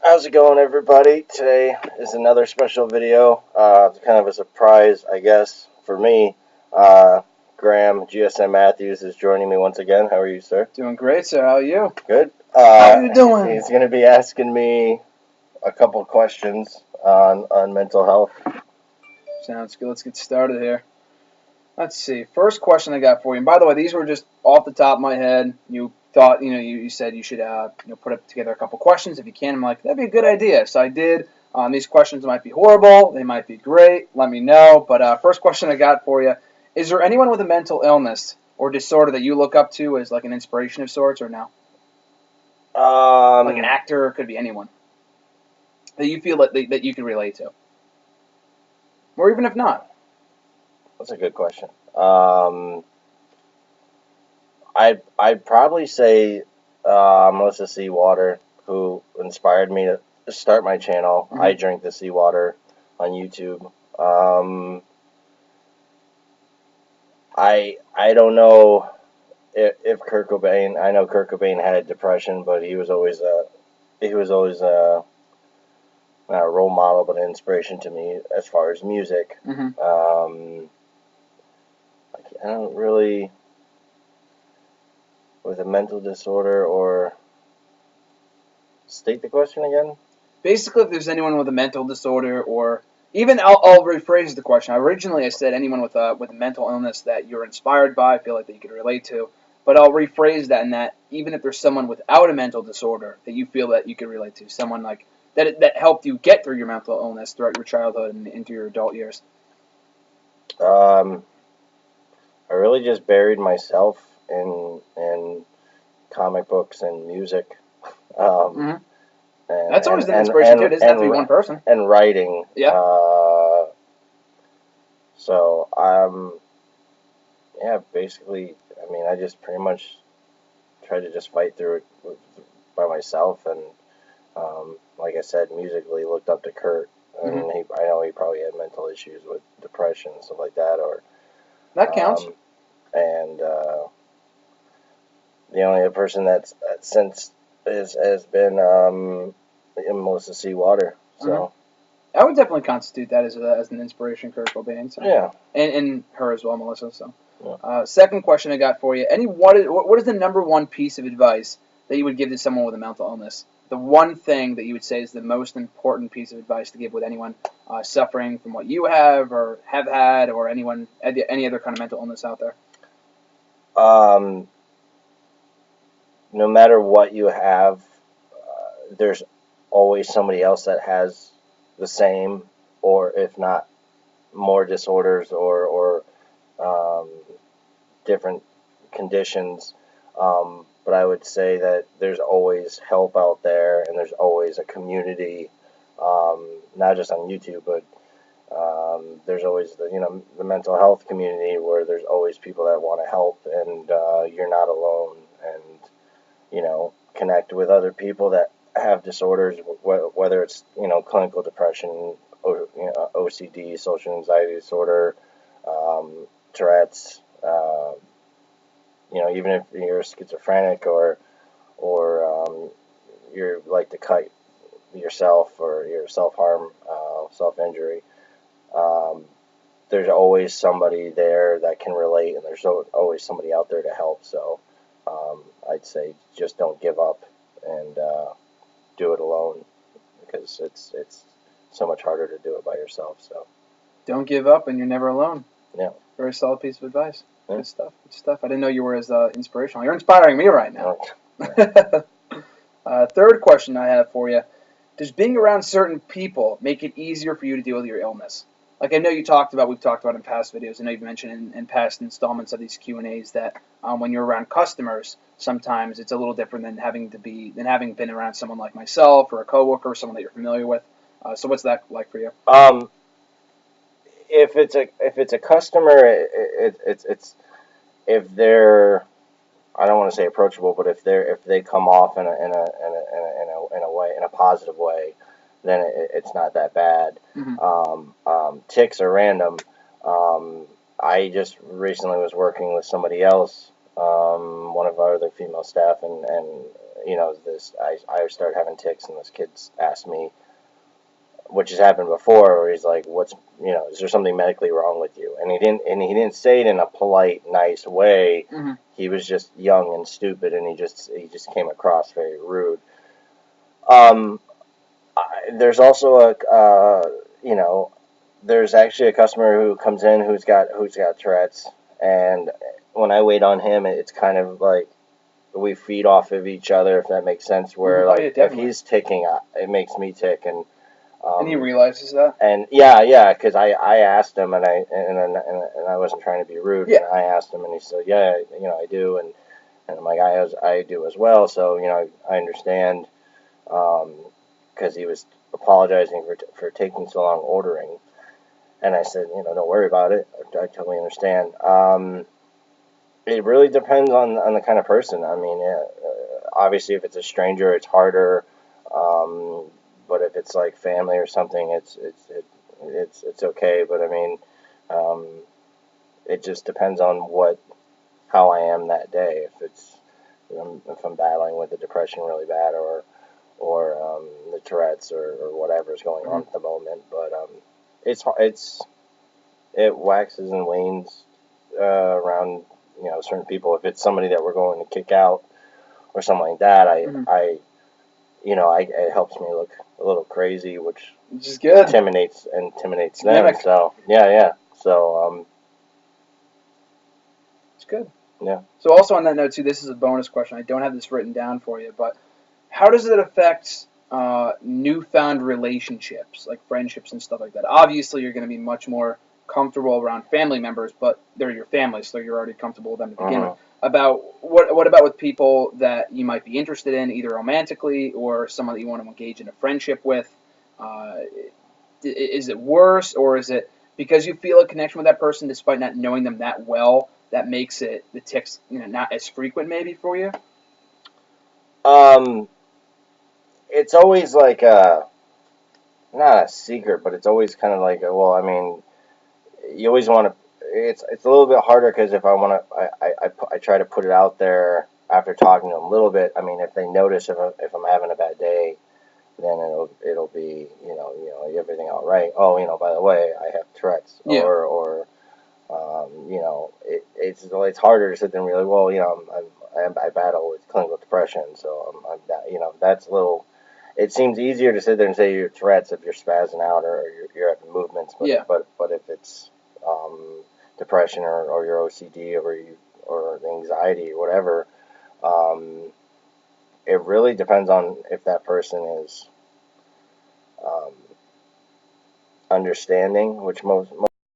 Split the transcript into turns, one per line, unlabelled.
How's it going, everybody? Today is another special video. It's kind of a surprise, I guess, for me. Graham GSM Matthews is joining me once again. How are you, sir?
Doing great, sir. How are you?
Good.
How are you doing?
He's going to be asking me a couple questions on mental health.
Sounds good. Let's get started here. Let's see. First question I got for you. And by the way, these were just off the top of my head. You thought, you said you should, put up together a couple questions if you can. I'm like, that'd be a good idea. So I did. These questions might be horrible. They might be great. Let me know. But first question I got for you: is there anyone with a mental illness or disorder that you look up to as like an inspiration of sorts, or no? Like an actor, could be anyone that you feel that you can relate to, or even if not.
That's a good question. I'd probably say Melissa Seawater, who inspired me to start my channel.
Mm-hmm.
I Drink the Seawater on YouTube. I don't know if Kurt Cobain. I know Kurt Cobain had depression, but he was always not a role model, but an inspiration to me as far as music.
Mm-hmm.
I don't really, with a mental disorder, or state the question again.
Basically, if there's anyone with a mental disorder, or even I'll rephrase the question. Originally, I said anyone with a mental illness that you're inspired by, feel like that you could relate to. But I'll rephrase that in that even if there's someone without a mental disorder that you feel that you could relate to, someone like that helped you get through your mental illness throughout your childhood and into your adult years.
I really just buried myself in comic books and music.
Mm-hmm. That's always an inspiration too. It doesn't have to be one person.
And writing.
Yeah.
So yeah, basically, I mean, I just pretty much tried to just fight through it by myself, and like I said, musically looked up to Kurt. And
Mm-hmm.
I know he probably had mental issues with depression and stuff like that, or
That counts.
and the only other person that's since has been Melissa Seawater. So.
Mm-hmm. I would definitely constitute that as an inspiration, Kurt Cobain. So.
Yeah.
And her as well, Melissa. So,
Yeah.
second question I got for you: what is the number one piece of advice that you would give to someone with a mental illness? The one thing that you would say is the most important piece of advice to give with anyone suffering from what you have or have had, or anyone any other kind of mental illness out there.
No matter what you have, there's always somebody else that has the same, or if not more disorders, or different conditions. But I would say that there's always help out there, and there's always a community, not just on YouTube, but there's always the mental health community, where there's always people that want to help, and you're not alone, and connect with other people that have disorders, whether it's clinical depression, or OCD, social anxiety disorder, tourettes. Even if you're schizophrenic, or you like to cut yourself, or your self-harm, self-injury, there's always somebody there that can relate, and there's always somebody out there to help. So I'd say just don't give up, and do it alone, because it's so much harder to do it by yourself. So
Don't give up, and you're never alone.
yeah.
Very solid piece of advice.
Yeah.
Good stuff. Good stuff. I didn't know you were as inspirational. You're inspiring me right now. Third question I have for you: does being around certain people make it easier for you to deal with your illness? Like I know we've talked about in past videos. I know you've mentioned in past installments of these Q&As that when you're around customers, sometimes it's a little different than having been around someone like myself, or a coworker, or someone that you're familiar with. So what's that like for you?
If it's a customer, it's if they're, I don't want to say approachable, but if they come off in a positive way, then it's not that bad.
Mm-hmm.
Ticks are random. I just recently was working with somebody else, one of our other female staff, and I started having tics, and this kid asked me, which has happened before, where he's like, is there something medically wrong with you? And he didn't say it in a polite, nice way.
Mm-hmm.
He was just young and stupid, and he just came across very rude. Um, there's also there's actually a customer who comes in who's got Tourette's, and when I wait on him, it's kind of like we feed off of each other, if that makes sense. Where
Oh, yeah,
if
definitely.
he's ticking, it makes me tick, and
And he realizes that.
and yeah, because I asked him, and I wasn't trying to be rude,
Yeah.
and I asked him, and he said, yeah, I do, and I'm like, I do as well, so I understand, because he was apologizing for taking so long ordering. And I said, don't worry about it. I totally understand. It really depends on the kind of person. I mean, obviously, if it's a stranger, it's harder. But if it's like family or something, it's okay. But I mean, um, it just depends on how I am that day. If I'm battling with the depression really bad, or the Tourette's, or whatever is going on
Mm-hmm.
at the moment. But it waxes and wanes around certain people. If it's somebody that we're going to kick out or something like that,
Mm-hmm.
it helps me look a little crazy, which
Which is good.
intimidates them.
Gimmick.
So yeah. So
It's good.
yeah.
So also on that note too, this is a bonus question. I don't have this written down for you, but how does it affect newfound relationships, like friendships and stuff like that? Obviously, you're going to be much more comfortable around family members, but they're your family, so you're already comfortable with them to begin with.
Mhm.
About what about with people that you might be interested in, either romantically or someone that you want to engage in a friendship with? Uh, is it worse, or is it because you feel a connection with that person despite not knowing them that well that makes it the tics not as frequent maybe for you?
Um, it's always like not a secret, but it's always kind of like well, I mean, you always want to. It's a little bit harder because if I want to, I try to put it out there after talking to them a little bit. I mean, if they notice if I'm having a bad day, then it'll be everything all right. Oh, by the way, I have Tourette's,
Yeah.
it's harder to sit there and be like, well, I battle with clinical depression, so that's a little. It seems easier to sit there and say you're Tourette's if you're spazzing out or you're having movements, but
Yeah.
if it's depression or your OCD or anxiety or whatever, um, it really depends on if that person is um, understanding, which most